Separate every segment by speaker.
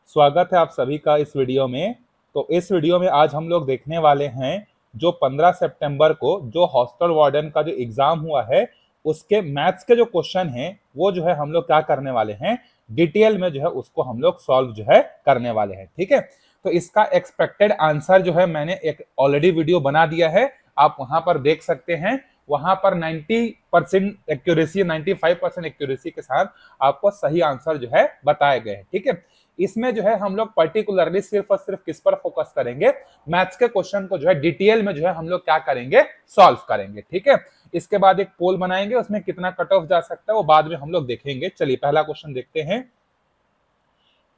Speaker 1: स्वागत है आप सभी का इस वीडियो में। तो इस वीडियो में आज हम लोग देखने वाले हैं जो 15 सितंबर को जो हॉस्टल वार्डन का जो एग्जाम हुआ है उसके मैथ्स के जो क्वेश्चन हैं वो जो है हम लोग क्या करने वाले हैं, डिटेल में जो है उसको हम लोग सॉल्व जो है करने वाले हैं। ठीक है, तो इसका एक्सपेक्टेड आंसर जो है मैंने एक ऑलरेडी वीडियो बना दिया है, आप वहां पर देख सकते हैं। वहां पर 90% एक्यूरेसी 95% एक्यूरेसी के साथ आपको सही आंसर जो है बताए गए हैं। ठीक है, इसमें जो है हम लोग पर्टिकुलरली सिर्फ और सिर्फ किस पर फोकस करेंगे, मैथ्स के क्वेश्चन को जो है डिटेल में जो है हम लोग क्या करेंगे, सॉल्व करेंगे। ठीक है, इसके बाद एक पोल बनाएंगे, उसमें कितना कट ऑफ जा सकता है वो बाद में हम लोग देखेंगे। चलिए पहला क्वेश्चन देखते हैं।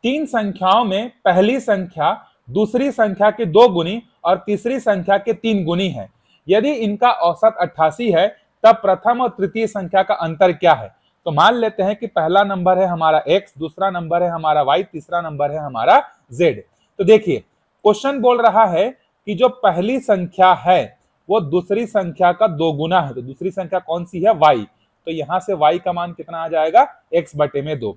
Speaker 1: तीन संख्याओं में पहली संख्या दूसरी संख्या के 2 गुनी और तीसरी संख्या के 3 गुनी है। यदि इनका औसत 88 है तब प्रथम और तृतीय संख्या का अंतर क्या है। तो मान लेते हैं कि पहला नंबर है हमारा x, दूसरा नंबर है हमारा y, तीसरा नंबर है हमारा z। तो देखिए क्वेश्चन बोल रहा है कि जो पहली संख्या है वो दूसरी संख्या का 2 गुना है। तो दूसरी संख्या कौन सी है, y। तो यहां से y का मान कितना आ जाएगा, x/2।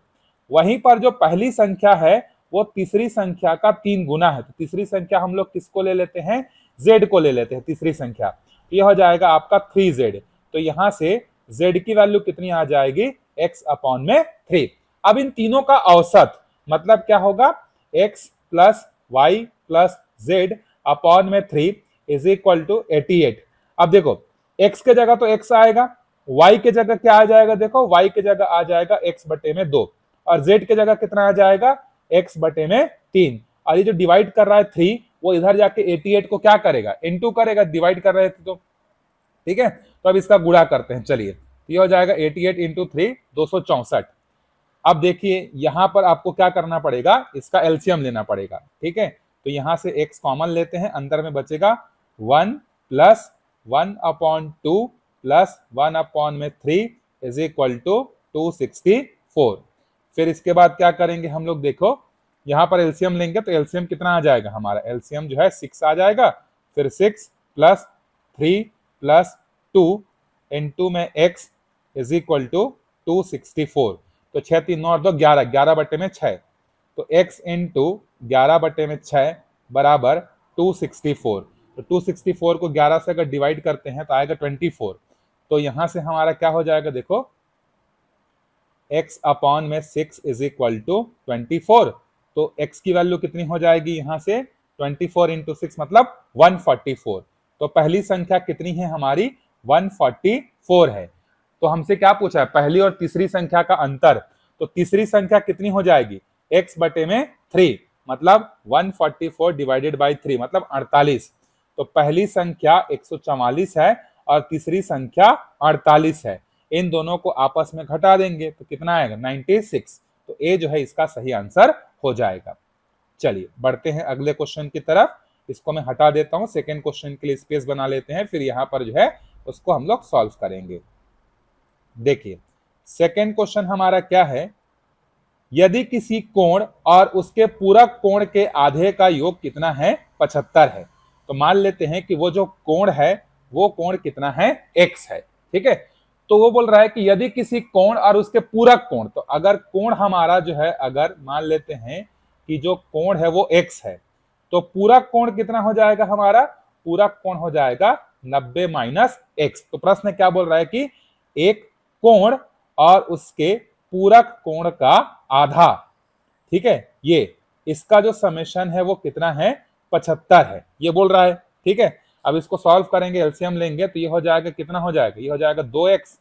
Speaker 1: वहीं पर जो पहली संख्या है वो तीसरी संख्या का 3 गुना है। तो तीसरी संख्या हम लोग किसको ले लेते हैं, z को ले लेते हैं तीसरी संख्या। तो यह हो जाएगा आपका 3z। तो यहां से z की वैल्यू कितनी आ जाएगी, x/3। अब इन तीनों का औसत मतलब क्या होगा, x + y + z/3 = 88। अब देखो x के जगह तो x आएगा, y के जगह क्या आ जाएगा, देखो y के जगह आ जाएगा x/2 और z के जगह कितना आ जाएगा, x/3। और ये जो डिवाइड कर रहा है 3 वो इधर जाके 88 को क्या करेगा, इनटू करेगा, डिवाइड कर रहे थे तो। ठीक है, तो अब इसका गुणा करते हैं। चलिए ये हो जाएगा 88 × 3 264। अब देखिए यहां पर आपको क्या करना पड़ेगा, इसका एलसीएम लेना पड़ेगा। ठीक है, तो यहां से x कॉमन लेते हैं, अंदर में बचेगा 1 + 1/2 + 1/3 = 264। फिर इसके बाद क्या करेंगे हम लोग, देखो यहां पर एलसीएम लेंगे तो एलसीएम कितना आ जाएगा, हमारा एलसीएम जो है 6 आ जाएगा। फिर 6 + 3 + 2 × में x = 264। तो 6 3 9 और 2 11, 11/6। तो x × 11/6 = 264। तो 264 को 11 से अगर डिवाइड करते हैं तो आएगा 24। तो यहां से हमारा क्या हो जाएगा, देखो x/6 = 24। तो x की वैल्यू कितनी हो जाएगी, यहां से 24 × 6 मतलब 144। तो पहली संख्या कितनी है हमारी, 144 है। तो हमसे क्या पूछा है, पहली और तीसरी संख्या का अंतर। तो तीसरी संख्या कितनी हो जाएगी, x/3 मतलब 144 / 3 मतलब 48। तो पहली संख्या 144 है और तीसरी संख्या 48 है। इन दोनों को आपस में घटा देंगे तो कितना आएगा, 96। तो ए जो है इसका सही आंसर हो जाएगा। चलिए बढ़ते हैं अगले क्वेश्चन की तरफ। इसको मैं हटा देता हूं, सेकेंड क्वेश्चन के लिए स्पेस बना लेते हैं, फिर यहां पर जो है उसको हम लोग सॉल्व करेंगे। देखिए सेकेंड क्वेश्चन हमारा क्या है, यदि किसी कोण और उसके पूरक कोण के आधे का योग कितना है, 75 है। तो मान लेते हैं कि वो जो कोण है वो कोण कितना है, x है। ठीक है, तो वो बोल रहा है कि यदि किसी कोण और उसके पूरक कोण, तो अगर कोण हमारा जो है, अगर मान लेते हैं कि जो कोण है वो x है, तो पूरक कोण कितना हो जाएगा, हमारा पूरक कोण हो जाएगा 90 - x। तो प्रश्न क्या बोल रहा है कि एक कोण और उसके पूरक कोण का आधा, ठीक है, ये इसका जो समेशन है वो कितना है, 75 है, ये बोल रहा है। ठीक है, अब इसको सॉल्व करेंगे, एलसीएम लेंगे तो ये हो जाएगा, कितना हो जाएगा, ये हो जाएगा 2x।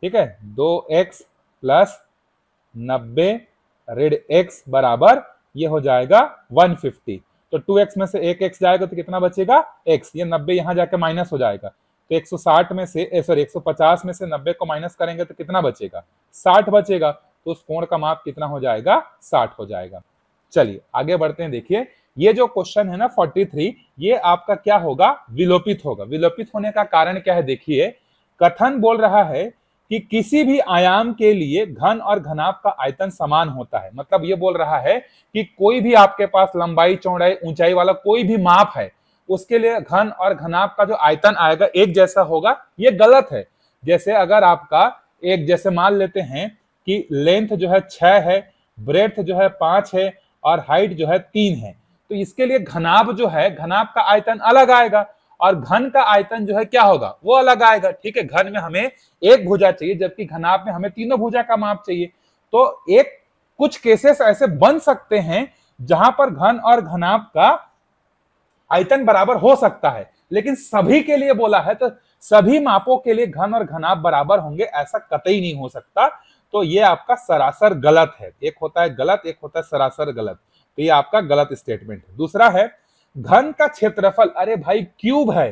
Speaker 1: ठीक है, 2x + 90 - x बराबर ये हो जाएगा 150। तो 2x में से एक x जाएगा तो कितना बचेगा, x। ये 90 यहां जाके माइनस हो जाएगा। तो 160 में से 150 में से 90 को माइनस करेंगे तो कितना बचेगा, 60 बचेगा। तो उस कोण का माप कितना हो जाएगा, 60 हो जाएगा। चलिए आगे बढ़ते हैं। देखिए ये जो क्वेश्चन है ना 43, ये आपका क्या होगा, विलोपित होगा। विलोपित होने का कारण क्या है, देखिए कथन बोल रहा है कि किसी भी आयाम के लिए घन और घनाभ का आयतन समान होता है। मतलब ये बोल रहा है कि कोई भी आपके पास लंबाई चौड़ाई ऊंचाई वाला कोई भी माप है, उसके लिए घन और घनाभ का जो आयतन आएगा एक जैसा होगा। ये गलत है। जैसे अगर आपका एक, जैसे मान लेते हैं कि लेंथ जो है 6 है, ब्रेड्थ जो है 5 है और हाइट जो है 3 है, तो इसके लिए घनाभ जो है, घनाभ का आयतन अलग आएगा और घन का आयतन जो है क्या होगा, वो अलग आएगा। ठीक है, घन में हमें एक भुजा चाहिए जबकि घनाभ में हमें तीनों भुजा का माप चाहिए। तो एक कुछ केसेस ऐसे बन सकते हैं जहां पर घन और घनाभ का आयतन बराबर हो सकता है, लेकिन सभी के लिए बोला है तो सभी मापों के लिए घन और घनाभ बराबर होंगे ऐसा कतई नहीं हो सकता। तो ये आपका सरासर गलत है। एक होता है गलत, एक होता है सरासर गलत, तो ये आपका गलत स्टेटमेंट है। दूसरा है घन का क्षेत्रफल, अरे भाई क्यूब है,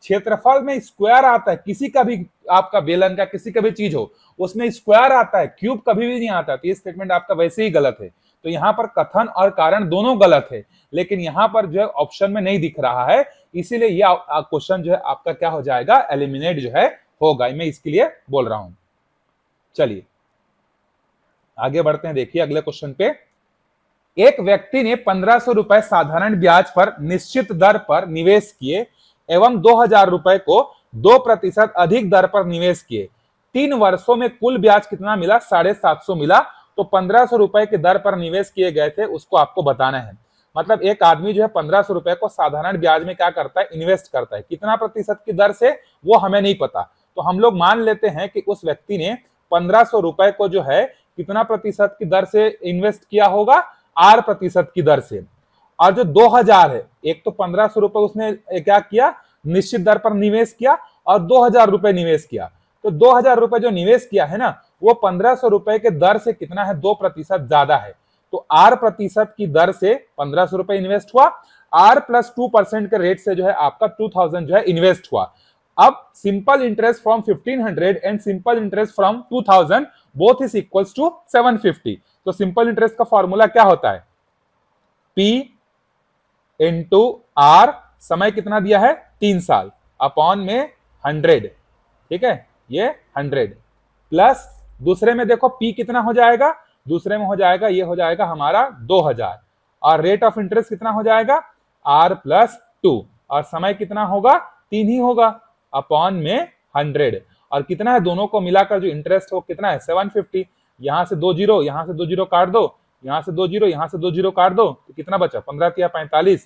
Speaker 1: क्षेत्रफल में स्क्वायर आता है, किसी का भी आपका बेलन का किसी का भी चीज हो उसमें स्क्वायर आता है, क्यूब कभी भी नहीं आता। तो ये स्टेटमेंट आपका वैसे ही गलत है। तो यहाँ पर कथन और कारण दोनों गलत है, लेकिन यहाँ पर जो है ऑप्शन में नहीं दिख रहा है, इसीलिए ये क्वेश्चन जो है आपका क्या हो जाएगा, एलिमिनेट जो है होगा। मैं इसके लिए बोल रहा हूं। चलिए आगे बढ़ते हैं। देखिए अगले क्वेश्चन पे, एक व्यक्ति ने 1500 रुपए साधारण ब्याज पर निश्चित दर पर निवेश किए एवं 2000 रुपए को 2% अधिक दर पर निवेश किए। 3 वर्षों में कुल ब्याज कितना मिला, 750 मिला। तो 1500 रुपए के दर पर निवेश किए गए थे उसको आपको बताना है। मतलब एक आदमी जो है 1500 रुपए को साधारण ब्याज में क्या करता है, इन्वेस्ट करता है। कितना प्रतिशत की दर से वो हमें नहीं पता, तो हम लोग मान लेते हैं कि उस व्यक्ति ने 1500 रुपए को जो है कितना प्रतिशत की दर से इन्वेस्ट किया होगा, 8% की दर से। और जो 2000 है, एक तो 1500 रुपए उसने क्या किया, निश्चित दर पर निवेश किया और 2000 रुपए निवेश किया। तो 2000 रुपए जो निवेश किया है ना, वो 1500 रुपए के दर से कितना है, 2% ज्यादा है। तो 8% की दर से 1500 रुपए इन्वेस्ट हुआ, R + 2% के रेट से जो है आपका 2000 जो है इन्वेस्ट हुआ। अब simple interest from 1500 and simple interest from 2000 both is equals to 750। तो सिंपल इंटरेस्ट का फॉर्मूला क्या होता है, P इंटू R, समय कितना दिया है 3 साल, अपॉन में 100। ठीक है, ये 100 प्लस दूसरे में देखो P कितना हो जाएगा, दूसरे में हो जाएगा, ये हो जाएगा हमारा 2000 और रेट ऑफ इंटरेस्ट कितना हो जाएगा R + 2 और समय कितना होगा 3 ही होगा, अपॉन में 100 और कितना है, दोनों को मिलाकर जो इंटरेस्ट हो कितना है 750। यहां से 2 जीरो, यहां से 2 जीरो काट दो, यहां से 2 जीरो, यहां से 2 जीरो काट दो, तो कितना बचा 15 या 45।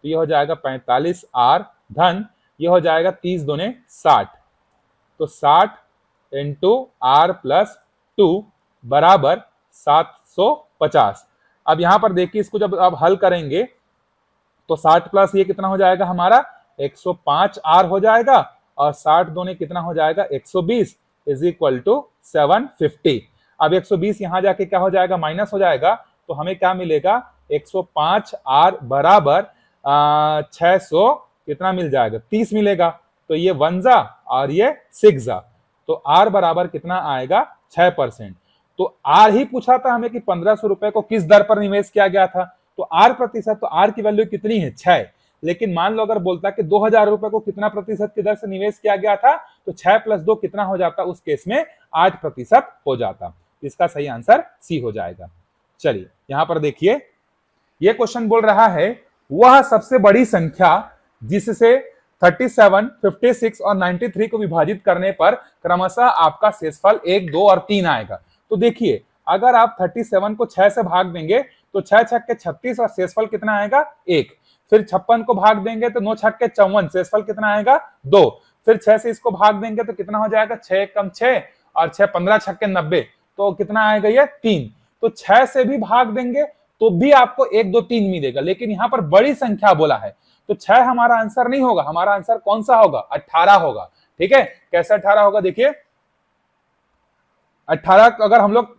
Speaker 1: तो ये हो जाएगा 45 R धन ये हो जाएगा 30 दूने 60। तो 60 इंटू R + 2 बराबर 750। अब यहां पर देखिए इसको जब आप हल करेंगे तो 60 प्लस ये कितना हो जाएगा हमारा 105 R हो जाएगा और 60 दूने कितना हो जाएगा 120 इज इक्वल टू 750। अब 120 यहां जाके क्या हो जाएगा, माइनस हो जाएगा, तो हमें क्या मिलेगा 105 R बराबर 600 कितना मिल जाएगा 30 मिलेगा। तो ये 1 जा और ये 6 जा, तो R बराबर कितना आएगा 6%। तो R ही पूछा था हमें कि 1500 रुपए को किस दर पर निवेश किया गया था, तो R%, तो R की वैल्यू कितनी है 6। लेकिन मान लो अगर बोलता कि 2000 रुपए को कितना प्रतिशत की दर से निवेश किया गया था, तो 6 + 2 कितना हो जाता, उस केस में 8% हो जाता। इसका सही आंसर C हो जाएगा। चलिए यहां पर देखिए, यह क्वेश्चन बोल रहा है वह सबसे बड़ी संख्या जिससे 37, 56 और 93 को विभाजित करने पर क्रमशः आपका शेषफल 1, 2 और 3 आएगा। तो देखिए अगर आप 37 को 6 से भाग देंगे तो 6 छक्के 36 और शेषफल कितना आएगा 1। फिर 56 को भाग देंगे तो 9 छक्के 54, शेषफल कितना आएगा 2। फिर 6 से इसको भाग देंगे तो कितना हो जाएगा 6 कम 6 और 6 15 छक्के 90, तो कितना आएगा ये 3। तो 6 से भी भाग देंगे तो भी आपको 1, 2, 3 मिलेगा, लेकिन यहाँ पर बड़ी संख्या बोला है तो 6 हमारा आंसर नहीं होगा। हमारा आंसर कौन सा होगा, 18 होगा। ठीक है, कैसे 18 होगा, देखिए 18 अगर हम लोग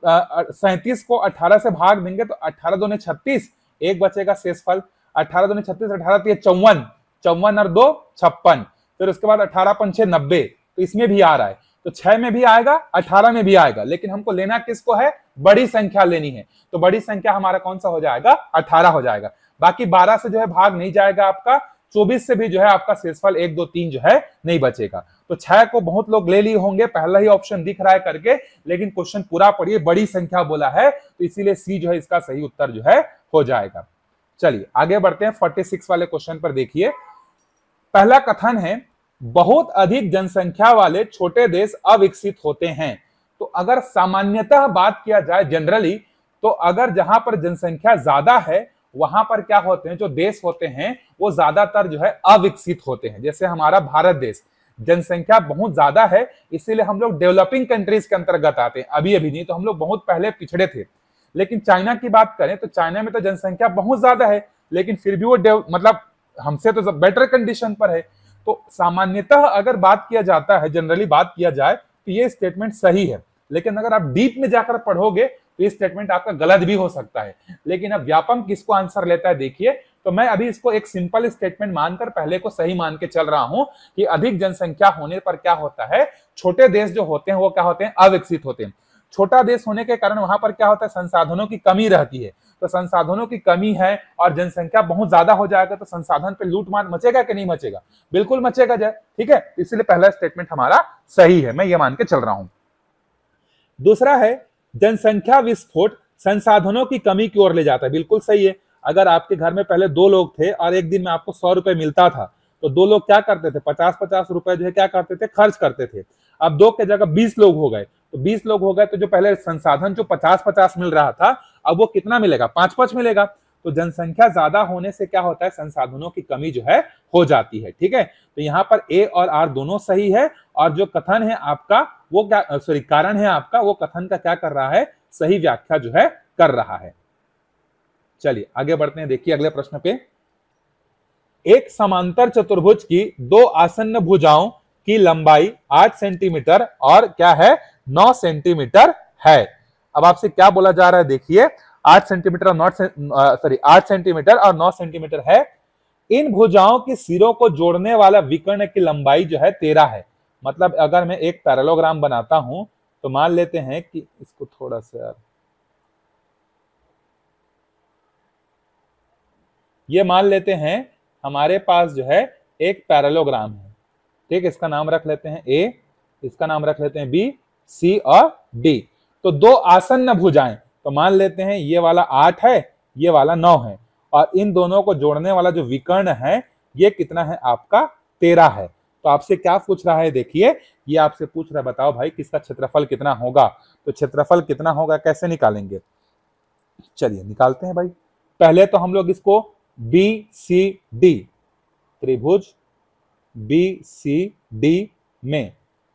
Speaker 1: 37 को 18 से भाग देंगे तो 18 दूने 36, एक बचेगा शेषफल, 18 दूने 36, 18 तो 54, 54 और 2 56, फिर उसके बाद 18 × 5 = 90, तो इसमें भी आ रहा है, तो 6 में भी आएगा 18 में भी आएगा, लेकिन हमको लेना किसको है, बड़ी संख्या लेनी है। तो बड़ी संख्या हमारा कौन सा हो जाएगा 18 हो जाएगा। बाकी 12 से जो है भाग नहीं जाएगा आपका, 24 से भी जो है आपका शेषफल 1, 2, 3 जो है नहीं बचेगा। तो 6 को बहुत लोग ले लिए होंगे, पहला ही ऑप्शन दिख रहा है करके, लेकिन क्वेश्चन पूरा पढ़िए, बड़ी संख्या बोला है तो इसीलिए सी जो है इसका सही उत्तर जो है हो जाएगा। चलिए आगे बढ़ते हैं 46 वाले क्वेश्चन पर। देखिए पहला कथन है बहुत अधिक जनसंख्या वाले छोटे देश अविकसित होते हैं। तो अगर सामान्यतः बात किया जाए जनरली, तो अगर जहां पर जनसंख्या ज्यादा है वहां पर क्या होते हैं, जो देश होते हैं वो ज्यादातर जो है अविकसित होते हैं। जैसे हमारा भारत देश, जनसंख्या बहुत ज्यादा है, इसीलिए हम लोग डेवलपिंग कंट्रीज के अंतर्गत आते हैं। अभी अभी नहीं तो हम लोग बहुत पहले पिछड़े थे। लेकिन चाइना की बात करें तो चाइना में तो जनसंख्या बहुत ज्यादा है, लेकिन फिर भी वो मतलब हमसे तो बेटर कंडीशन पर है। तो सामान्यतः अगर बात किया जाता है, जनरली बात किया जाए तो ये स्टेटमेंट सही है। लेकिन अगर आप डीप में जाकर पढ़ोगे तो ये स्टेटमेंट आपका गलत भी हो सकता है। लेकिन अब व्यापम किसको आंसर लेता है देखिए, तो मैं अभी इसको एक सिंपल स्टेटमेंट मानकर पहले को सही मान के चल रहा हूं कि अधिक जनसंख्या होने पर क्या होता है, छोटे देश जो होते हैं वो क्या होते हैं, अविकसित होते हैं। छोटा देश होने के कारण वहां पर क्या होता है, संसाधनों की कमी रहती है। तो संसाधनों की कमी है और जनसंख्या बहुत ज्यादा हो जाएगा तो संसाधन पे लूटमार मचेगा कि नहीं मचेगा, बिल्कुल मचेगा जाए। ठीक है, इसलिए पहला स्टेटमेंट हमारा सही है, मैं ये मान के चल रहा हूं। दूसरा है जनसंख्या विस्फोट संसाधनों की कमी की ओर ले जाता है, बिल्कुल सही है। अगर आपके घर में पहले 2 लोग थे और एक दिन में आपको 100 रुपए मिलता था, तो 2 लोग क्या करते थे, 50-50 रुपए जो है क्या करते थे, खर्च करते थे। अब 2 के जगह 20 लोग हो गए, तो 20 लोग हो गए तो जो पहले संसाधन जो 50-50 मिल रहा था, अब वो कितना मिलेगा, 5-5 मिलेगा। तो जनसंख्या ज्यादा होने से क्या होता है, संसाधनों की कमी जो है हो जाती है। ठीक है, तो यहाँ पर ए और आर दोनों सही है, और जो कथन है आपका वो क्या, सॉरी कारण है आपका, वो कथन का क्या कर रहा है, सही व्याख्या जो है कर रहा है। चलिए आगे बढ़ते हैं, देखिए अगले प्रश्न पे। एक समांतर चतुर्भुज की 2 आसन्न भुजाओं की लंबाई 8 सेंटीमीटर और क्या है, 9 सेंटीमीटर है। अब आपसे क्या बोला जा रहा है देखिए, 8 सेंटीमीटर और 8 सेंटीमीटर और 9 सेंटीमीटर है। इन भुजाओं के सिरों को जोड़ने वाला विकर्ण की लंबाई जो है 13 है। मतलब अगर मैं एक पैरेललोग्राम बनाता हूं तो मान लेते हैं कि इसको थोड़ा सा, ये मान लेते हैं हमारे पास जो है एक पैरेललोग्राम है। ठीक, इसका नाम रख लेते हैं ए, इसका नाम रख लेते हैं बी, सी और डी। तो 2 आसन्न भुजाएं, तो मान लेते हैं ये वाला 8 है, ये वाला 9 है, और इन दोनों को जोड़ने वाला जो विकर्ण है ये कितना है आपका, 13 है। तो आपसे क्या पूछ रहा है देखिए, ये आपसे पूछ रहा है बताओ भाई किसका क्षेत्रफल कितना होगा। तो क्षेत्रफल कितना होगा कैसे निकालेंगे, चलिए निकालते हैं भाई। पहले तो हम लोग इसको बी सी डी, त्रिभुज बी सी डी में,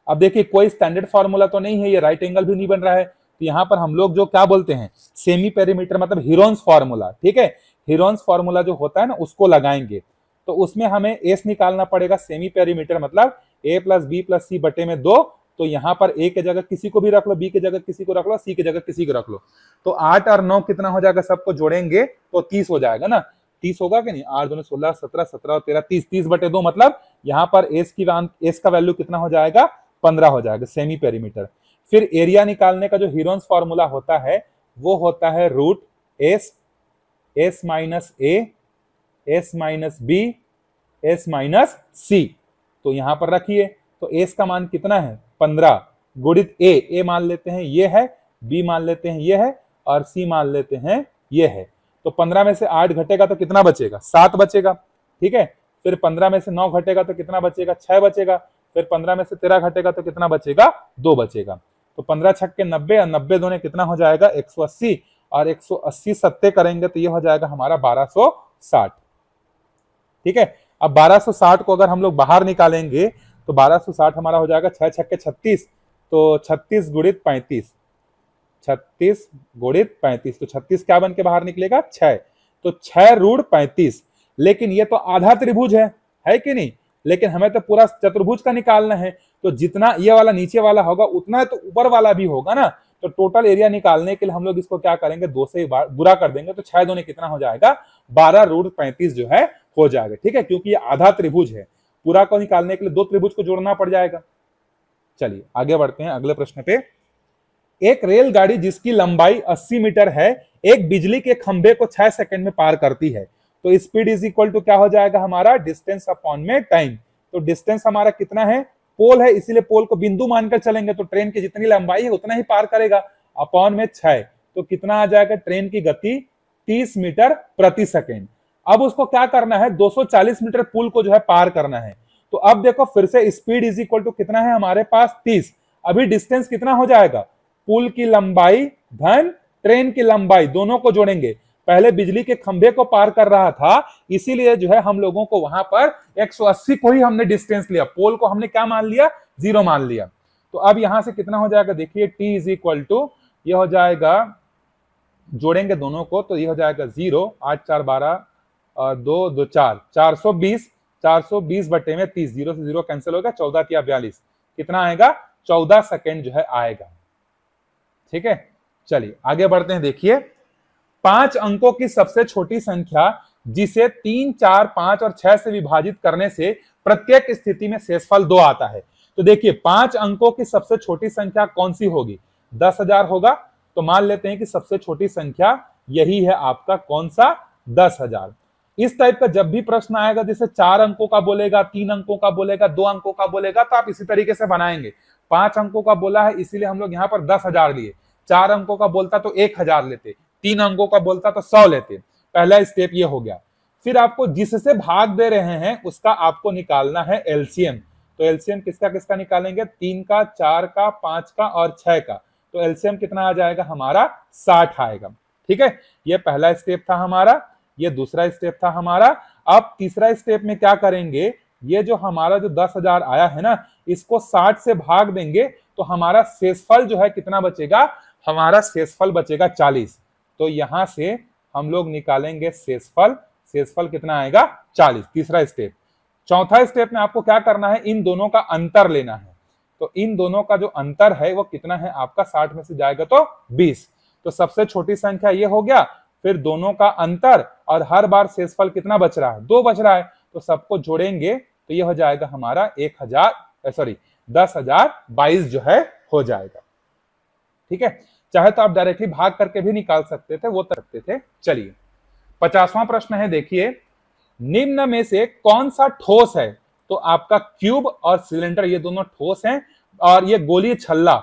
Speaker 1: अब देखिए कोई स्टैंडर्ड फॉर्मूला तो नहीं है, ये राइट एंगल भी नहीं बन रहा है, तो यहाँ पर हम लोग जो क्या बोलते हैं, सेमी पेरीमीटर मतलब हीरोन्स फॉर्मूला। ठीक है, हीरोन्स फॉर्मूला जो होता है ना उसको लगाएंगे, तो उसमें हमें एस निकालना पड़ेगा। सेमी पेरीमीटर मतलब ए प्लस बी प्लस सी बटे में 2, तो यहाँ पर ए के जगह किसी को भी रख लो, बी के जगह किसी को रख लो, सी के जगह किसी को रख लो। तो 8 और 9 कितना हो जाएगा, सबको जोड़ेंगे तो 30 हो जाएगा ना, 30 होगा कि नहीं, 8 दूनी 16, 17, 17 और 13 30, 30 बटे 2 मतलब यहाँ पर एस का वैल्यू कितना हो जाएगा, 15 हो जाएगा सेमी पेरीमीटर। फिर एरिया निकालने का जो हीरोन्स फॉर्मूला होता है वो होता है root S, S minus A, S minus B, S minus C. तो यहां पर रखिए, तो एस का मान कितना है 15 गुणित ए मान लेते हैं ये है, बी मान लेते हैं ये है, और सी मान लेते हैं ये है। तो 15 में से 8 घटेगा तो कितना बचेगा, 7 बचेगा। ठीक है, फिर 15 में से 9 घटेगा तो कितना बचेगा, 6 बचेगा। फिर 15 में से 13 घटेगा तो कितना बचेगा, 2 बचेगा। तो 15 छक्के 90 और 90 दूने कितना हो जाएगा 180, और 180 सत्ते करेंगे तो ये हो जाएगा हमारा 1260। ठीक है, अब 1260 को अगर हम लोग बाहर निकालेंगे तो 1260 हमारा हो जाएगा 6 छक्के 36, तो 36 गुणित 35, 36 गुणित 35, तो 36 क्या बन के बाहर निकलेगा 6, तो 6 ऋण 35। लेकिन ये तो आधा त्रिभुज है कि नहीं, लेकिन हमें तो पूरा चतुर्भुज का निकालना है, तो जितना ये वाला नीचे वाला होगा उतना तो ऊपर वाला भी होगा ना। तो टोटल एरिया निकालने के लिए हम लोग इसको क्या करेंगे, 2 से गुणा कर देंगे, तो 6 दूने कितना हो जाएगा 12 ऋण 35 जो है हो जाएगा। ठीक है, क्योंकि ये आधा त्रिभुज है, पूरा को निकालने के लिए 2 त्रिभुज को जोड़ना पड़ जाएगा। चलिए आगे बढ़ते हैं अगले प्रश्न पे। एक रेलगाड़ी जिसकी लंबाई 80 मीटर है एक बिजली के खंभे को 6 सेकंड में पार करती है, तो स्पीड इज इक्वल टू क्या हो जाएगा हमारा, डिस्टेंस अपॉन में टाइम। तो डिस्टेंस हमारा कितना है, पोल है इसीलिए पोल को बिंदु मानकर चलेंगे, तो ट्रेन की जितनी लंबाई है उतना ही पार करेगा, अपॉन में 6, तो कितना आ जाएगा, ट्रेन की गति 30 मीटर प्रति सेकेंड। अब उसको क्या करना है, 240 मीटर पुल को जो है पार करना है। तो अब देखो फिर से स्पीड इज इक्वल टू कितना है हमारे पास 30, अभी डिस्टेंस कितना हो जाएगा, पुल की लंबाई धन ट्रेन की लंबाई, दोनों को जोड़ेंगे। पहले बिजली के खंभे को पार कर रहा था, इसीलिए जो है हम लोगों को वहां पर 180 को ही हमने डिस्टेंस लिया, पोल को हमने क्या मान लिया, 0 मान लिया। तो अब यहां से कितना हो जाएगा, देखिए t इज इक्वल टू, ये हो जाएगा, जोड़ेंगे दोनों को तो ये हो जाएगा 0, 8 4 12 और 2 2 4, 420, 420 बटे में 30, 0 से 0 कैंसिल होगा, 14 या 42, कितना आएगा, 14 सेकेंड जो है आएगा। ठीक है, चलिए आगे बढ़ते हैं। देखिए 5 अंकों की सबसे छोटी संख्या जिसे 3 4 5 और 6 से विभाजित करने से प्रत्येक स्थिति में शेषफल 2 आता है। तो देखिए 5 अंकों की सबसे छोटी संख्या कौन सी होगी, 10,000 होगा। तो मान लेते हैं कि सबसे छोटी संख्या यही है आपका, कौन सा, 10,000। इस टाइप का जब भी प्रश्न आएगा, जैसे 4 अंकों का बोलेगा, 3 अंकों का बोलेगा, 2 अंकों का बोलेगा, तो आप इसी तरीके से बनाएंगे। 5 अंकों का बोला है इसीलिए हम लोग यहाँ पर 10,000 लिए, 4 अंकों का बोलता तो 1,000 लेते, 3 अंकों का बोलता तो 100 लेते। पहला स्टेप ये हो गया। फिर आपको जिससे भाग दे रहे हैं उसका आपको निकालना है एलसीएम। तो एलसीएम किसका किसका निकालेंगे, 3 का, 4 का, 5 का और 6 का। तो एलसीएम कितना आ जाएगा हमारा, 60 आएगा। ठीक है, ये पहला स्टेप था हमारा, ये दूसरा स्टेप था हमारा। अब तीसरा स्टेप में क्या करेंगे, ये जो हमारा जो 10,000 आया है ना, इसको 60 से भाग देंगे तो हमारा शेषफल जो है कितना बचेगा, हमारा शेषफल बचेगा 40। तो यहां से हम लोग निकालेंगे शेषफल, शेषफल कितना आएगा, 40। तीसरा स्टेप। चौथा स्टेप में आपको क्या करना है, इन दोनों का अंतर लेना है। तो इन दोनों का जो अंतर है वो कितना है आपका, 60 में से जाएगा तो 20। तो सबसे छोटी संख्या ये हो गया, फिर दोनों का अंतर, और हर बार शेषफल कितना बच रहा है, 2 बच रहा है। तो सबको जोड़ेंगे तो ये हो जाएगा हमारा 10,022 जो है हो जाएगा। ठीक है, चाहे तो आप डायरेक्टली भाग करके भी निकाल सकते थे, वो करते थे। चलिए 50वां प्रश्न है, देखिए निम्न में से कौन सा ठोस है। तो आपका क्यूब और सिलेंडर ये दोनों ठोस हैं, और ये गोलीय छल्ला,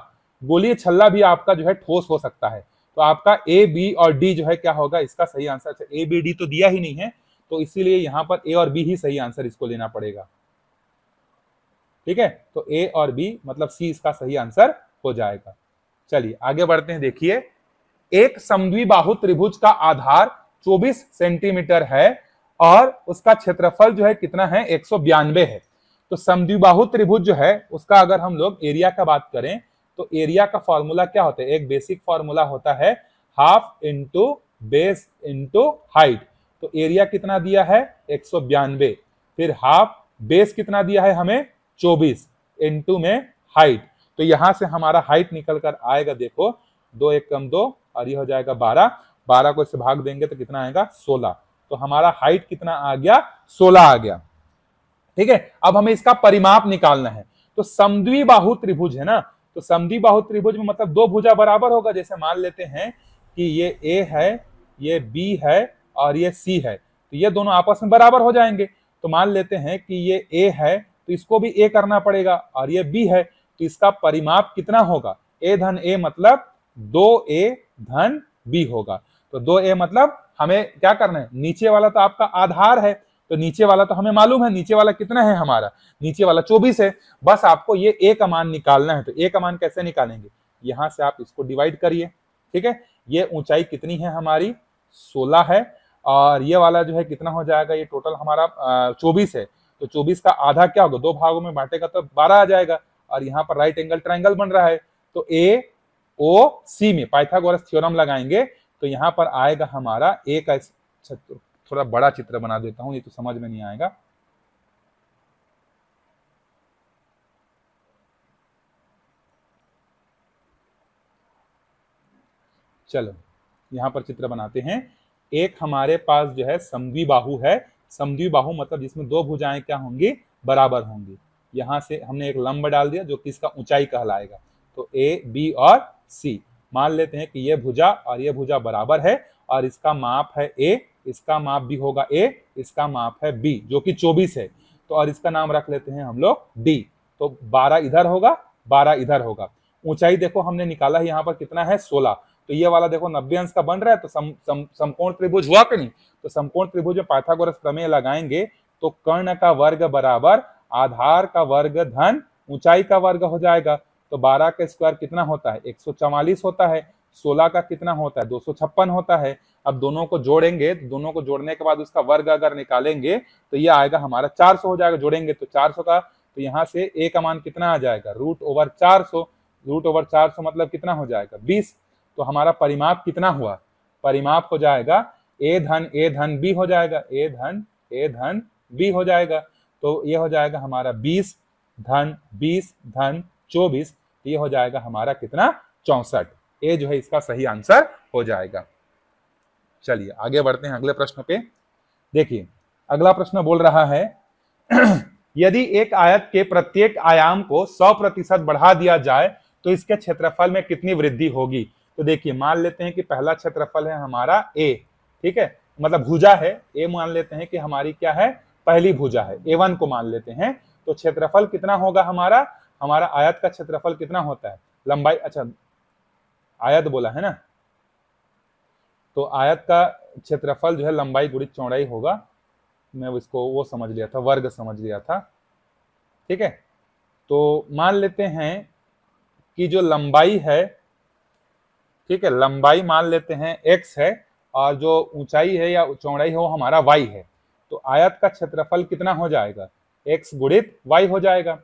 Speaker 1: गोलीय छल्ला भी आपका जो है ठोस हो सकता है। तो आपका ए बी और डी जो है क्या होगा, इसका सही आंसर। अच्छा, ए बी डी तो दिया ही नहीं है, तो इसीलिए यहां पर ए और बी ही सही आंसर इसको लेना पड़ेगा। ठीक है, तो ए और बी मतलब सी इसका सही आंसर हो जाएगा। चलिए आगे बढ़ते हैं। देखिए एक समद्विबाहु त्रिभुज का आधार 24 सेंटीमीटर है और उसका क्षेत्रफल जो है कितना है, 192 है। तो समद्विबाहु त्रिभुज जो है उसका अगर हम लोग एरिया का बात करें तो एरिया का फॉर्मूला क्या होता है, एक बेसिक फॉर्मूला होता है half into base into height. तो एरिया कितना दिया है, 192, फिर हाफ, बेस कितना दिया है हमें, 24, इंटू में हाइट। तो यहां से हमारा हाइट निकल कर आएगा, देखो 2 1 कम 2 और ये हो जाएगा 12, 12 को इससे भाग देंगे तो कितना आएगा, 16। तो हमारा हाइट कितना आ गया, 16 आ गया। ठीक है, अब हमें इसका परिमाप निकालना है। तो समद्विबाहु त्रिभुज है ना, तो समद्विबाहु त्रिभुज में मतलब 2 भुजा बराबर होगा। जैसे मान लेते हैं कि ये ए है, ये बी है और ये सी है, तो ये दोनों आपस में बराबर हो जाएंगे। तो मान लेते हैं कि ये ए है तो इसको भी ए करना पड़ेगा, और ये बी है तो इसका परिमाप कितना होगा, ए धन ए मतलब 2a धन b होगा। तो 2a मतलब हमें क्या करना है, नीचे वाला तो आपका आधार है, तो नीचे वाला तो हमें मालूम है, नीचे वाला कितना है हमारा, नीचे वाला 24 है। बस आपको ये a का मान निकालना है। तो a का मान कैसे निकालेंगे, यहां से आप इसको डिवाइड करिए। ठीक है, ये ऊंचाई कितनी है हमारी, 16 है, और ये वाला जो है कितना हो जाएगा, ये टोटल हमारा 24 है। तो 24 का आधा क्या होगा, 2 भागों में बांटेगा तो 12 आ जाएगा। और यहाँ पर राइट एंगल ट्रायंगल बन रहा है, तो ए ओ सी में पाइथागोरस थ्योरम लगाएंगे तो यहाँ पर आएगा हमारा ए का, थोड़ा बड़ा चित्र बना देता हूं, ये तो समझ में नहीं आएगा। चलो यहाँ पर चित्र बनाते हैं। एक हमारे पास जो है समद्विबाहु है, समद्विबाहु मतलब जिसमें 2 भुजाएं क्या होंगी, बराबर होंगी। यहां से हमने एक लंब डाल दिया जो कि इसका ऊंचाई कहलाएगा। तो ए बी और सी, मान लेते हैं कि ये भुजा और ये भुजा बराबर है, और इसका माप है ए, इसका माप भी होगा ए, इसका माप है बी जो कि 24 है। तो और इसका नाम रख लेते हैं हम लोग डी। तो 12 इधर होगा, 12 इधर होगा। ऊंचाई देखो हमने निकाला है यहाँ पर कितना है, 16। तो ये वाला देखो 90 अंश का बन रहा है, तो समकोण त्रिभुज हुआ कि नहीं। तो समकोण त्रिभुज में पाइथागोरस प्रमेय लगाएंगे तो कर्ण का वर्ग बराबर आधार का वर्ग धन ऊंचाई का वर्ग हो जाएगा। तो 12 का स्क्वायर कितना होता है, 144 होता है। 16 का कितना होता है, 256 होता है। अब दोनों को जोड़ेंगे तो दोनों को जोड़ने के बाद उसका वर्ग अगर निकालेंगे तो ये आएगा हमारा 400 हो जाएगा। जोड़ेंगे तो 400 का, तो यहाँ से a का मान कितना आ जाएगा, √400। √400 मतलब कितना हो जाएगा, 20। तो हमारा परिमाप कितना हुआ, परिमाप हो जाएगा a धन b हो जाएगा, a धन b हो जाएगा। तो ये हो जाएगा हमारा 20 धन 20 धन 24, ये हो जाएगा हमारा कितना, 64। ये जो है इसका सही आंसर हो जाएगा। चलिए आगे बढ़ते हैं अगले प्रश्न पे। देखिए अगला प्रश्न बोल रहा है यदि एक आयत के प्रत्येक आयाम को 100% बढ़ा दिया जाए तो इसके क्षेत्रफल में कितनी वृद्धि होगी। तो देखिए मान लेते हैं कि पहला क्षेत्रफल है हमारा a, ठीक है, मतलब भुजा है a, मान लेते हैं कि हमारी क्या है, पहली भुजा है, a1 को मान लेते हैं। तो क्षेत्रफल कितना होगा हमारा, हमारा आयत का क्षेत्रफल कितना होता है, लंबाई, अच्छा आयत बोला है ना, तो आयत का क्षेत्रफल जो है लंबाई गुणित चौड़ाई होगा। मैं इसको वो समझ लिया था, वर्ग समझ लिया था, ठीक है। तो मान लेते हैं कि जो लंबाई है, ठीक है, लंबाई मान लेते हैं x है और जो ऊंचाई है या चौड़ाई है वो हमारा y है। तो आयत का क्षेत्रफल कितना हो जाएगा, x गुणित y हो जाएगा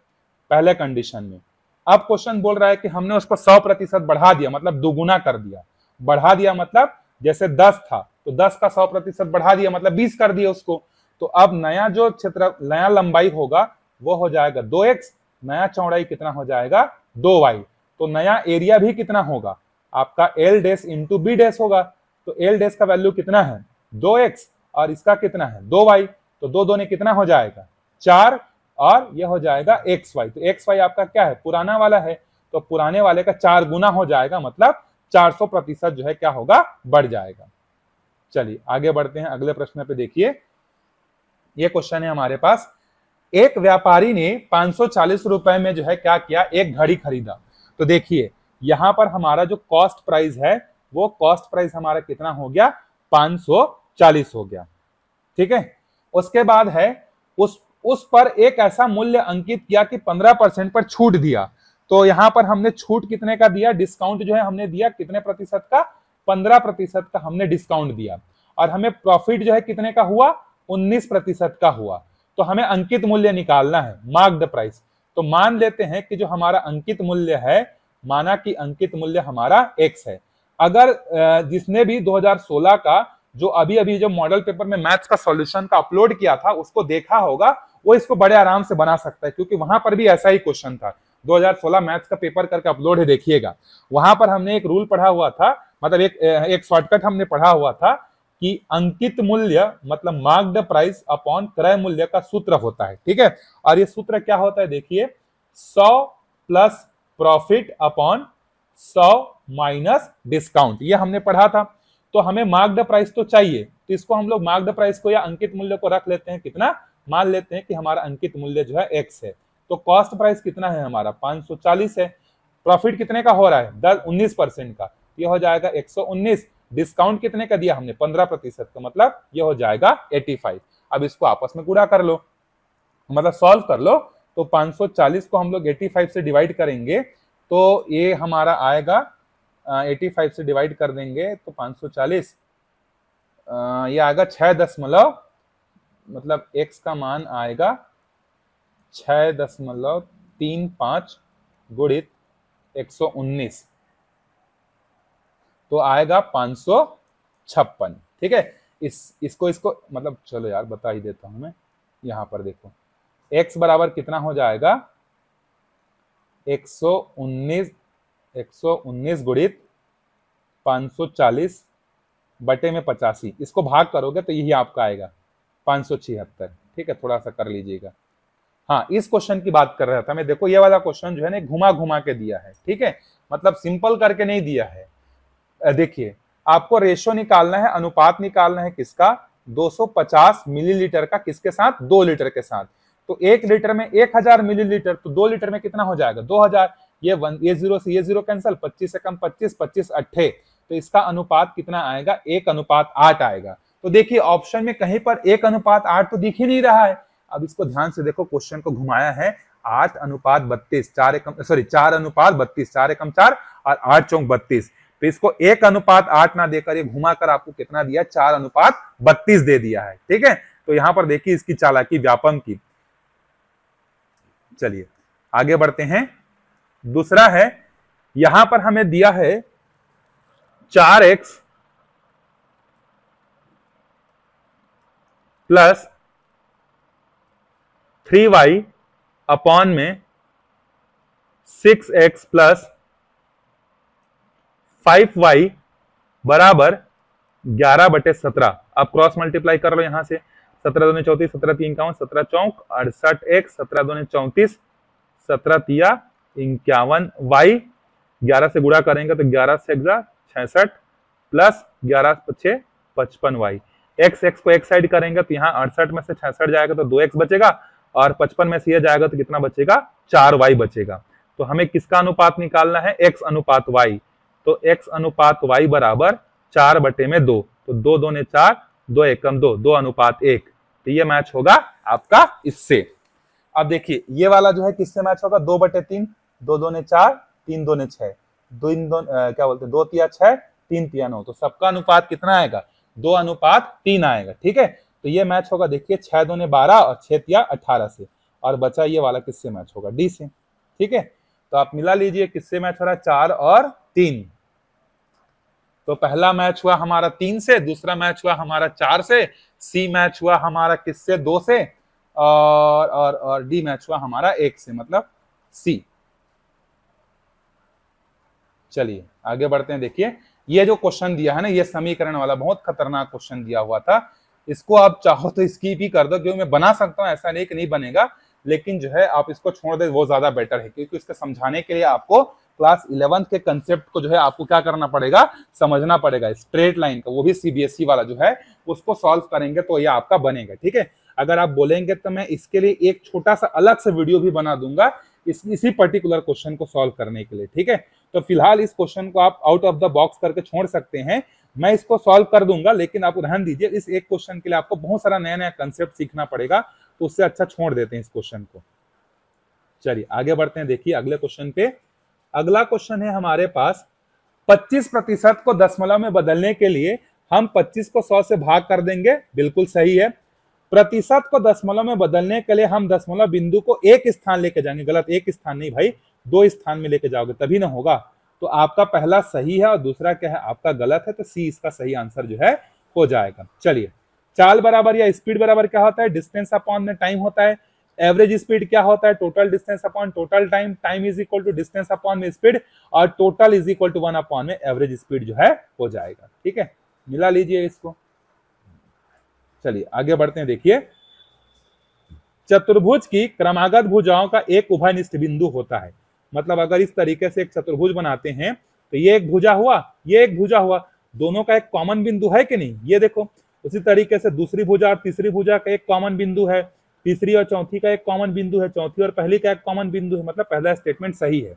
Speaker 1: पहले कंडीशन में। अब क्वेश्चन बोल रहा है कि हमने उसको 100% बढ़ा दिया, मतलब दुगुना कर दिया। बढ़ा दिया मतलब जैसे 10 था तो 10 का 100% बढ़ा दिया मतलब 20 कर दिया उसको। तो अब नया जो क्षेत्र, नया लंबाई होगा वो हो जाएगा 2x, नया चौड़ाई कितना हो जाएगा 2y। तो नया एरिया भी कितना होगा आपका L dash into b dash होगा। तो L डैश का वैल्यू कितना है 2x और इसका कितना है 2y। तो दो दोने कितना हो जाएगा 4 और ये हो जाएगा xy। तो xy आपका क्या है, पुराना वाला है, तो पुराने वाले का 4 गुना हो जाएगा, मतलब 400% जो है क्या होगा, बढ़ जाएगा। चलिए आगे बढ़ते हैं अगले प्रश्न पे। देखिए ये क्वेश्चन है हमारे पास, एक व्यापारी ने 540 रुपए में जो है क्या किया, एक घड़ी खरीदा। तो देखिए यहां पर हमारा जो कॉस्ट प्राइस है वो कॉस्ट प्राइस हमारा कितना हो गया, 540 हो गया, ठीक है। उसके बाद है उस पर एक ऐसा मूल्य अंकित किया कि 15% पर छूट दिया। तो यहां पर हमने छूट कितने का दिया, डिस्काउंट जो है हमने दिया कितने प्रतिशत का, 15% का हमने डिस्काउंट दिया। और हमें प्रॉफिट जो है कितने का हुआ, 19% का हुआ। तो हमें अंकित मूल्य निकालना है, मार्क्ड प्राइस। तो मान लेते हैं कि जो हमारा अंकित मूल्य है, माना कि अंकित मूल्य हमारा x है। अगर जिसने भी 2016 का जो अभी जो मॉडल पेपर में मैथ्स का सॉल्यूशन का अपलोड किया था उसको देखा होगा, वो इसको बड़े आराम से बना सकता है, क्योंकि वहां पर भी ऐसा ही क्वेश्चन था। 2016 मैथ्स का पेपर करके अपलोड है, देखिएगा। वहां पर हमने एक रूल पढ़ा हुआ था, मतलब एक शॉर्टकट हमने पढ़ा हुआ था कि अंकित मूल्य मतलब मार्क्ड प्राइस अपॉन क्रय मूल्य का सूत्र होता है, ठीक है। और ये सूत्र क्या होता है, देखिए 100 plus profit upon 100 minus discount, ये हमने पढ़ा था। तो हमें मार्क्ड प्राइस तो चाहिए, तो इसको हम लोग मार्क्ड प्राइस को या अंकित मूल्य को रख लेते हैं कितना, मान लेते हैं कि हमारा अंकित मूल्य जो है x है। तो कॉस्ट प्राइस कितना है हमारा 540 है। प्रॉफिट कितने का हो रहा है 19% का, ये हो जाएगा 119। डिस्काउंट कितने का दिया हमने 15% का, मतलब ये हो जाएगा 85। अब इसको आपस में गुणा कर लो, मतलब सॉल्व कर लो। तो 540 को हम लोग 85 से डिवाइड करेंगे तो ये हमारा आएगा 85 से डिवाइड कर देंगे तो 540 ये आएगा 6 मतलब x का मान आएगा 6.35 गुणित 119, तो आएगा 556, ठीक है। इसको मतलब चलो यार बता ही देता हूं मैं। यहां पर देखो x बराबर कितना हो जाएगा 119 गुणित 540 बटे में 85, इसको भाग करोगे तो यही आपका आएगा 576, ठीक है। थोड़ा सा कर लीजिएगा। हाँ, इस क्वेश्चन की बात कर रहा था मैं। देखो ये वाला क्वेश्चन जो है ना घुमा घुमा के दिया है, ठीक है, मतलब सिंपल करके नहीं दिया है। देखिए आपको रेशो निकालना है, अनुपात निकालना है किसका, 250 मिलीलीटर का किसके साथ, 2 लीटर के साथ। तो 1 लीटर में 1000 मिलीलीटर, तो 2 लीटर में कितना हो जाएगा 2000। ये 0 से ये 0 कैंसिल, 25 से कम 25, 25 8, तो इसका अनुपात कितना आएगा 1:8 आएगा। तो देखिए ऑप्शन में कहीं पर 1:8 तो दिख ही नहीं रहा है। अब इसको ध्यान से देखो, क्वेश्चन को घुमाया है 8:32, 4 अनुपात 32, 4 एकम 4 और 8 चौक 32। तो इसको 1:8 ना देकर ये घुमाकर आपको कितना दिया, 4:32 दे दिया है। ठीक है, तो यहां पर देखिए इसकी चालाकी व्यापम की। चलिए आगे बढ़ते हैं। दूसरा है, यहां पर हमें दिया है 4x प्लस 3y अपॉन में 6x प्लस 5y बराबर 11/17। आप क्रॉस मल्टीप्लाई कर लो यहां से, 17 दूनी 34, 17 3 51, 17 चौक 68x, 17 दूनी 34, 17 तिया 51, y 11 से गुणा करेंगे तो 11 से 66 प्लस 11 6 55y। x को एक साइड करेंगे तो यहाँ 68 में से 66 जाएगा तो 2x बचेगा, और 55 में से ये जाएगा तो कितना बचेगा, 4y बचेगा। तो हमें किसका अनुपात निकालना है, x अनुपात y। तो x अनुपात y बराबर 4/2। तो 2 दूने 4, 2 एकम 2, 2:1। तो ये मैच होगा आपका इससे। अब देखिए ये वाला जो है किससे मैच होगा, 2/3, 2 दूने 4, 3 दूने 6, 2 तिया 6, 3 तिया 9। तो सबका अनुपात कितना आएगा, 2:3 आएगा। ठीक है, तो ये मैच होगा देखिए 6 दूने 12 और 6 तिया 18 से, और बचा ये वाला किससे मैच होगा, डी से। ठीक है, तो आप मिला लीजिए किससे मैच हो रहा है, 4 और 3। तो पहला मैच हुआ हमारा 3 से, दूसरा मैच हुआ हमारा 4 से, सी मैच हुआ हमारा किससे, 2 से, और डी मैच हुआ हमारा 1 से, मतलब सी। चलिए आगे बढ़ते हैं। देखिए ये जो क्वेश्चन दिया है ना, ये समीकरण वाला बहुत खतरनाक क्वेश्चन दिया हुआ था। इसको आप चाहो तो स्किप ही कर दो, क्योंकि मैं बना सकता हूं, ऐसा नहीं कि नहीं बनेगा, लेकिन जो है आप इसको छोड़ दे वो ज्यादा बेटर है, क्योंकि इसको समझाने के लिए आपको क्लास 11th के कंसेप्ट को जो है आपको क्या करना पड़ेगा, समझना पड़ेगा। स्ट्रेट लाइन का, वो भी सीबीएसई वाला जो है, उसको सॉल्व करेंगे तो ये आपका बनेगा। ठीक है, अगर आप बोलेंगे तो मैं इसके लिए एक छोटा सा अलग से वीडियो भी बना दूंगा इसी पर्टिकुलर क्वेश्चन को सॉल्व करने के लिए। ठीक है, तो फिलहाल इस क्वेश्चन को आप आउट ऑफ द बॉक्स करके छोड़ सकते हैं, मैं इसको सॉल्व कर दूंगा, लेकिन आप ध्यान दीजिए इस एक क्वेश्चन के लिए आपको बहुत सारा नया नया कंसेप्ट सीखना पड़ेगा, तो उससे अच्छा छोड़ देते हैं इस क्वेश्चन को। चलिए आगे बढ़ते हैं। देखिए अगले क्वेश्चन पे, अगला क्वेश्चन है हमारे पास, 25% को दशमलव में बदलने के लिए हम 25 को 100 से भाग कर देंगे, बिल्कुल सही है। प्रतिशत को दशमलव में बदलने के लिए हम दशमलव बिंदु को एक स्थान लेके जाएंगे, गलत, एक स्थान नहीं भाई, 2 स्थान में लेके जाओगे तभी ना होगा। तो आपका पहला सही है और दूसरा क्या है आपका गलत है, तो सी इसका सही आंसर जो है हो जाएगा। चलिए, चाल बराबर या स्पीड बराबर क्या होता है, डिस्टेंस अपॉन में टाइम होता है। एवरेज स्पीड क्या होता है, total distance upon total time, time is equal to distance upon में स्पीड, और total is equal to 1 upon में एवरेज स्पीड जो है हो जाएगा। ठीक है, मिला लीजिए इसको। चलिए आगे बढ़ते हैं। देखिए, चतुर्भुज की क्रमागत भुजाओं का एक उभयनिष्ठ बिंदु होता है। मतलब अगर इस तरीके से एक चतुर्भुज बनाते हैं तो ये एक भुजा हुआ, ये एक भुजा हुआ, दोनों का एक कॉमन बिंदु है कि नहीं, ये देखो। उसी तरीके से दूसरी भुजा और तीसरी भुजा का एक कॉमन बिंदु है, तीसरी और चौथी का एक कॉमन बिंदु है, चौथी और पहली का एक कॉमन बिंदु है, मतलब पहला स्टेटमेंट सही है।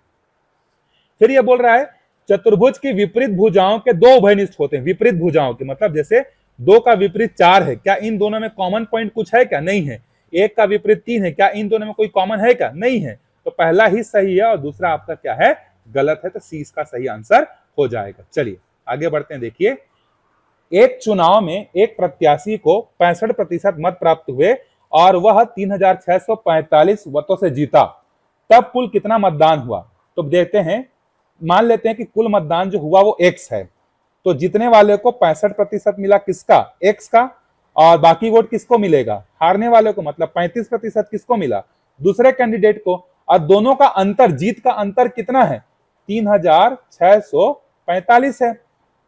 Speaker 1: फिर ये बोल रहा है चतुर्भुज की विपरीत भुजाओं के 2 उभयनिष्ठ होते हैं। विपरीत भुजाओं के मतलब जैसे 2 का विपरीत 4 है, क्या इन दोनों में कॉमन पॉइंट कुछ है क्या, नहीं है। 1 का विपरीत 3 है, क्या इन दोनों में कोई कॉमन है क्या, नहीं है। तो पहला ही सही है और दूसरा आपका क्या है, गलत है, तो सी इसका सही आंसर हो जाएगा। चलिए आगे बढ़ते हैं। देखिए, एक चुनाव में एक प्रत्याशी को 65% मत प्राप्त हुए और वह 3645 मतों से जीता, तब कुल कितना मतदान हुआ। तो देखते हैं, मान लेते हैं कि कुल मतदान जो हुआ वो x है, तो जीतने वाले को 65% मिला, किसका, x का, और बाकी वोट किसको मिलेगा, हारने वाले को, मतलब 35% किसको मिला, दूसरे कैंडिडेट को। और दोनों का अंतर, जीत का अंतर कितना है, 3645 है।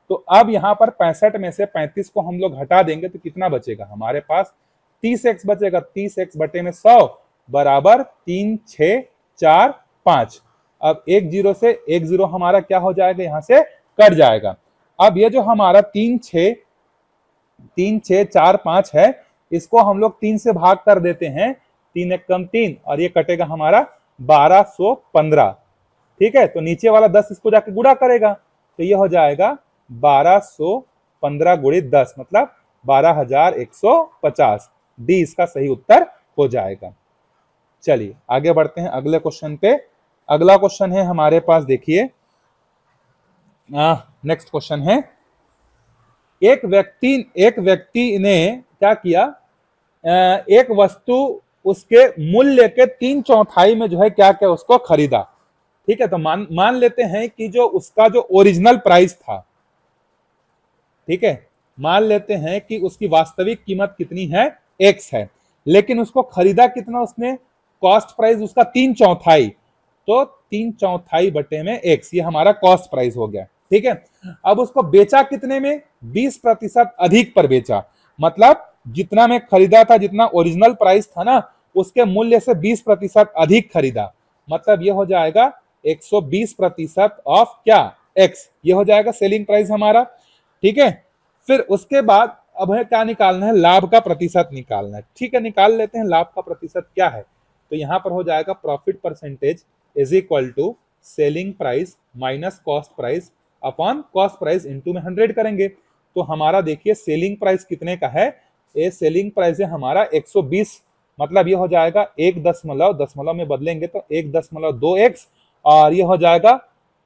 Speaker 1: तो अब यहां पर 65 में से 35 को हम लोग हटा देंगे तो कितना बचेगा, हमारे पास 30x बचेगा। 30x बटे में 100 बराबर 3 6 4 5। अब 1 0 से 1 0 हमारा क्या हो जाएगा, यहां से कट जाएगा। अब ये जो हमारा 3 6 4 5 है, इसको हम लोग 3 से भाग कर देते हैं, 3 1 कम 3, और ये कटेगा हमारा 1215। ठीक है, तो नीचे वाला 10 इसको जाके गुणा करेगा, तो ये हो जाएगा 1215 गुणित 10, मतलब 12150। डी इसका सही उत्तर हो जाएगा। चलिए आगे बढ़ते हैं अगले क्वेश्चन पे। अगला क्वेश्चन है हमारे पास, देखिए, नेक्स्ट क्वेश्चन है, एक व्यक्ति ने क्या किया, एक वस्तु उसके मूल्य के 3/4 में जो है क्या क्या उसको खरीदा। ठीक है, तो मान लेते हैं कि जो उसका जो ओरिजिनल प्राइस था, ठीक है, मान लेते हैं कि उसकी वास्तविक कीमत कितनी है, x है, लेकिन उसको खरीदा कितना उसने, कॉस्ट प्राइस उसका 3/4, तो 3/4 बटे में x, ये हमारा कॉस्ट प्राइस हो गया। ठीक है, अब उसको बेचा कितने में, 20% अधिक पर बेचा, मतलब जितना में खरीदा था, जितना ओरिजिनल प्राइस था ना, उसके मूल्य से 20% अधिक खरीदा, मतलब ये हो जाएगा 120% ऑफ क्या, x, ये हो जाएगा सेलिंग प्राइस हमारा। ठीक है, फिर उसके बाद अब है क्या निकालना है, लाभ का प्रतिशत निकालना है। ठीक है, निकाल लेते हैं लाभ का प्रतिशत क्या है, तो यहां पर हो जाएगा profit percentage is equal to selling price minus cost price upon cost price into में 100 करेंगे। तो हमारा देखिए सेलिंग प्राइस कितने का है, ये सेलिंग प्राइस है हमारा 120, मतलब ये हो जाएगा 1 दशमलव में बदलेंगे तो 1.2x, और ये हो जाएगा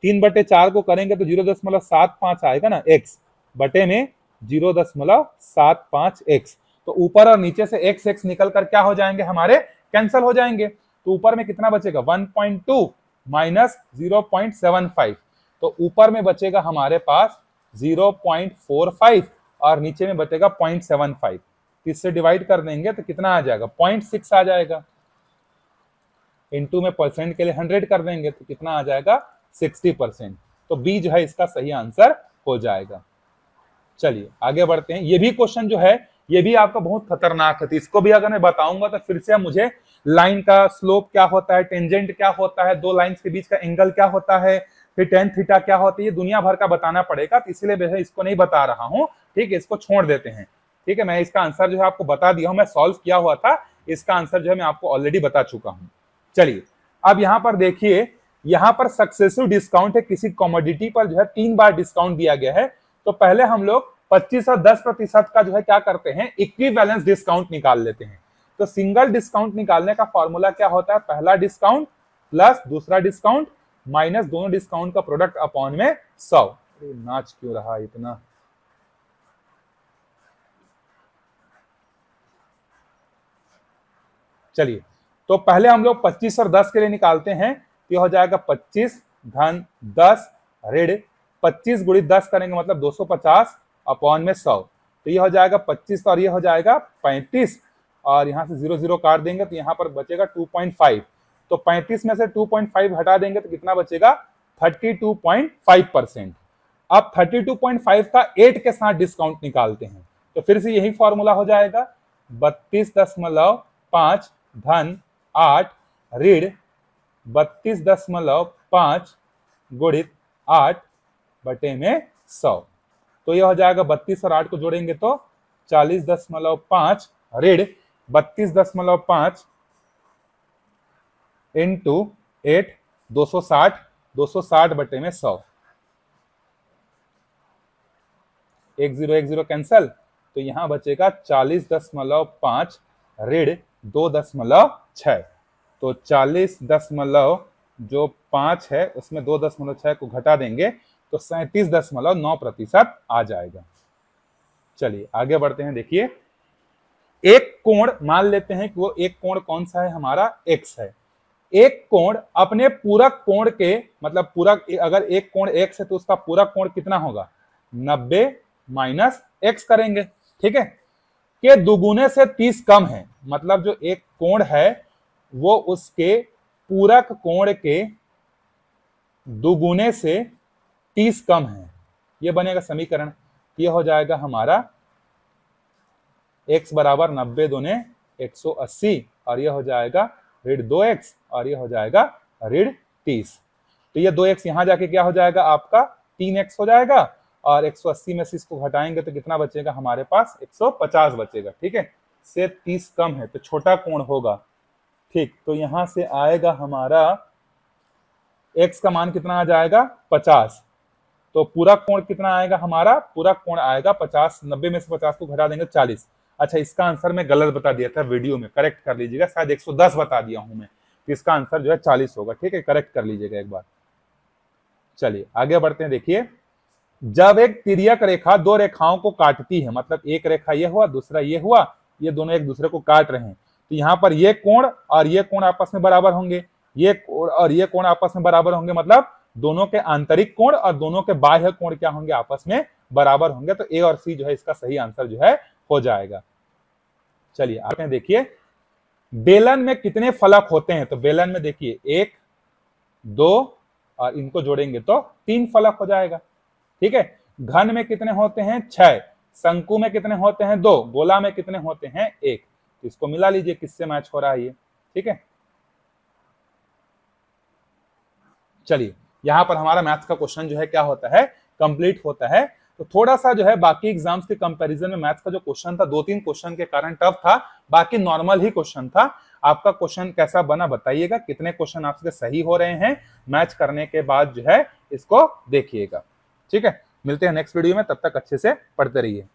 Speaker 1: 3/4 को करेंगे तो 0.75 आएगा ना, x बटे में 0.75x, तो ऊपर और नीचे से x निकल कर क्या हो जाएंगे हमारे, कैंसल हो जाएंगे। तो ऊपर में कितना बचेगा, 1.2 माइनस 0.75, तो ऊपर में बचेगा हमारे पास 0.45 और नीचे में बचेगा 0.75, इससे डिवाइड कर देंगे तो कितना आ जाएगा, 0.6 आ जाएगा, इंटू में परसेंट के लिए 100 कर देंगे तो कितना आ जाएगा, 60%। तो बी जो है इसका सही आंसर हो जाएगा। चलिए आगे बढ़ते हैं, ये भी क्वेश्चन जो है ये भी आपका बहुत खतरनाक है, तो इसको भी अगर मैं बताऊंगा तो फिर से मुझे लाइन का स्लोप क्या होता है, टेंजेंट क्या होता है, दो लाइंस के बीच का एंगल क्या होता है, फिर टेन थीटा क्या होती है, ये दुनिया भर का बताना पड़ेगा, तो इसलिए मैं इसको नहीं बता रहा हूं। ठीक है, इसको छोड़ देते हैं। ठीक है, मैं इसका आंसर जो है आपको बता दिया हूं, मैं सॉल्व किया हुआ था, इसका आंसर जो है मैं आपको ऑलरेडी बता चुका हूं। चलिए अब यहां पर देखिए, यहां पर सक्सेसिव डिस्काउंट है, किसी कमोडिटी पर जो है 3 बार डिस्काउंट दिया गया है, तो पहले हम लोग 25 और 10% का जो है क्या करते हैं, इक्विवेलेंस डिस्काउंट निकाल लेते हैं। तो सिंगल डिस्काउंट निकालने का फॉर्मूला क्या होता है, पहला डिस्काउंट प्लस दूसरा डिस्काउंट माइनस दोनों डिस्काउंट का प्रोडक्ट अपॉन में 100। नाच क्यों रहा इतना, चलिए तो पहले हम लोग 25 और 10 के लिए निकालते हैं, ये हो जाएगा 25 धन 10 ऋण 25 गुणित 10 करेंगे मतलब 250 अपॉन में 100, तो ये हो जाएगा 25 और ये हो जाएगा 35, और यहां से 0 0 काट देंगे तो यहां पर बचेगा 2.5, तो 35 में से 2.5 हटा देंगे तो कितना बचेगा, 32.5%। अब 32.5 का 8 के साथ डिस्काउंट निकालते हैं, तो फिर से यही फॉर्मूला हो जाएगा 32.5 धन 8 ऋण 32.5 गुणित 8 बटे में 100, तो यह हो जाएगा 32 और 8 को जोड़ेंगे तो 40.5 ऋण 32.5 इंटू 8 260 बटे में 100, 10 कैंसल, तो यहां बचेगा 40.5 ऋण 2.6, तो 40.5 है उसमें 2.6 को घटा देंगे तो 37.9% आ जाएगा। चलिए आगे बढ़ते हैं, देखिए एक कोण मान लेते हैं कि वो एक कोण कौन सा है, हमारा x है। एक कोण अपने पूरक कोण के, मतलब पूरक, अगर एक कोण x है तो उसका पूरक कोण कितना होगा, 90 माइनस x करेंगे। ठीक है, के दुगुने से 30 कम है, मतलब जो एक कोण है वो उसके पूरक कोण के दुगुने से 30 कम है, ये बनेगा समीकरण। ये हो जाएगा हमारा x बराबर 90 दूने 180, और ये हो जाएगा ऋण 2x, और ये हो जाएगा ऋण 30, तो ये 2x यहां जाके क्या हो जाएगा आपका 3x हो जाएगा, और 180 में से इसको घटाएंगे तो कितना बचेगा हमारे पास 150 बचेगा। ठीक है, से 30 कम है तो छोटा कोण होगा। ठीक, तो यहां से आएगा हमारा x का मान कितना आ जाएगा 50, तो पूरा कोण कितना आएगा हमारा, पूरा कोण आएगा 50, 90 में से 50 को घटा देंगे 40। अच्छा, इसका आंसर मैं गलत बता दिया था वीडियो में, करेक्ट कर लीजिएगा, शायद 110 बता दिया हूं मैं, तो इसका आंसर जो है 40 होगा। ठीक है, करेक्ट कर लीजिएगा एक बार। चलिए आगे बढ़ते हैं, देखिए जब एक तिर्यक रेखा दो रेखाओं को काटती है, मतलब एक रेखा ये हुआ, दूसरा ये हुआ, ये दोनों एक दूसरे को काट रहे हैं, तो यहाँ पर ये कोण और ये कोण आपस में बराबर होंगे, ये कोण और ये कोण आपस में बराबर होंगे, मतलब दोनों के आंतरिक कोण और दोनों के बाह्य कोण क्या होंगे, आपस में बराबर होंगे। तो ए और सी जो है इसका सही आंसर जो है हो जाएगा। चलिए आगे देखिए, बेलन में कितने फलक होते हैं? तो बेलन में देखिए 1, 2 और इनको जोड़ेंगे तो 3 फलक हो जाएगा। ठीक है। घन में कितने होते हैं? 6। शंकु में कितने होते हैं? 2। गोला में कितने होते हैं? 1। तो इसको मिला लीजिए किससे मैच हो रहा है ये। ठीक है, चलिए यहां पर हमारा मैथ्स का क्वेश्चन जो है क्या होता है, कंप्लीट होता है। तो थोड़ा सा जो है बाकी एग्जाम्स के कंपैरिजन में मैथ्स का जो क्वेश्चन था 2-3 क्वेश्चन के कारण टफ था, बाकी नॉर्मल ही क्वेश्चन था। आपका क्वेश्चन कैसा बना बताइएगा, कितने क्वेश्चन आपके सही हो रहे हैं, मैच करने के बाद जो है इसको देखिएगा। ठीक है, मिलते हैं नेक्स्ट वीडियो में, तब तक अच्छे से पढ़ते रहिए।